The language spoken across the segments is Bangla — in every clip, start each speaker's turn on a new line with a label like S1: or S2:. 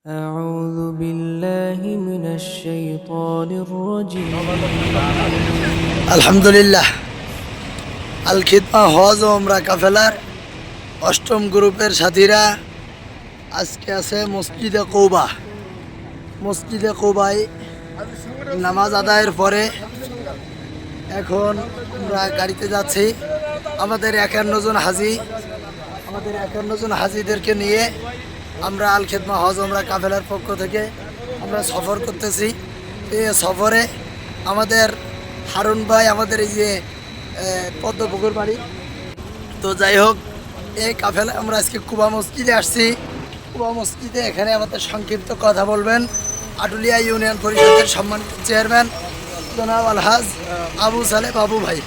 S1: أعوذ بالله من الشيطان الرجيم
S2: আলহামদুলিল্লাহ আল খিদমা হজ ও উমরা কাফেলার অষ্টম গ্রুপের সাথীরা আজকে আছে মসজিদে কৌবায় নামাজ আদায়ের পরে এখন আমরা গাড়িতে যাচ্ছি। আমাদের 51 জন হাজিদেরকে নিয়ে আমরা আল খিদমা হজ উমরা কাফেলার পক্ষ থেকে আমরা সফর করতেছি। এই সফরে আমাদের হারুন ভাই, আমাদের এই যে পদ্মপুকুর বাড়ি, তো যাই হোক, এই কাফেলা আমরা আজকে কুবা মসজিদে আসছি। কুবা মসজিদে এখানে আমাদের সংক্ষিপ্ত কথা বলবেন আটুলিয়া ইউনিয়ন পরিষদের সম্মানিত চেয়ারম্যান জনাব আলহাজ আবু সালে বাবু ভাই।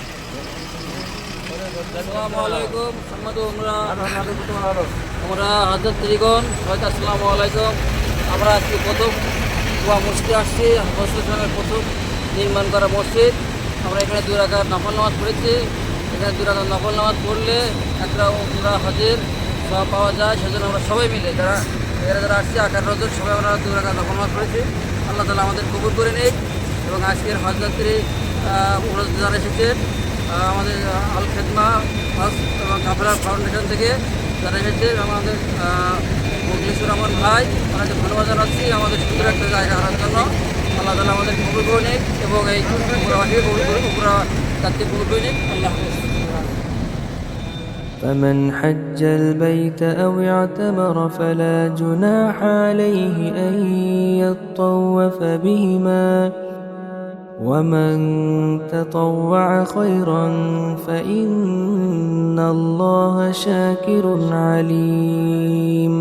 S3: আসসালামু আলাইকুম। আমরা হাজরত ত্রিগণ আসসালামু আলাইকুম। আমরা আজকে প্রথম কুয়া মসজিদে আসছি। মুসলিমের প্রথম নির্মাণ করা মসজিদ। আমরা এখানে 2 রাকাত নফল নামাজ পড়েছি। এখানে 2 রাকাত নফল নামাজ পড়লে একটা উমরা হজের সওয়াব পাওয়া যায়। সেজন্য আমরা সবাই মিলে যারা আসছি 18 জন সবাই আমরা 2 রাকাত নফল নামাজ পড়েছি। আল্লাহ তাআলা আমাদের কবুল করে নিক। এবং আজকের হজ যাত্রী যারা এসেছেন আমাদের আল খিদমা হজ এবং কাফেলা ফাউন্ডেশন থেকে যারা এসেছে, আমাদের মুখলিসুর রহমান ভাই, ওনাকে ধন্যবাদ জানাচ্ছি আমাদের সুন্দর একটা জায়গা আনার জন্য। আল্লাহ তাআলা আমাদের কবুল করে নিক এবং এই উমরা যাত্রী কবুল করে নিক। আল্লাহ হাফেজ।
S1: فمن حج البيت أو اعتمر فلا جناح عليه أن يطوف بهما ومن تطوع خيرا فإن الله شاكر عليم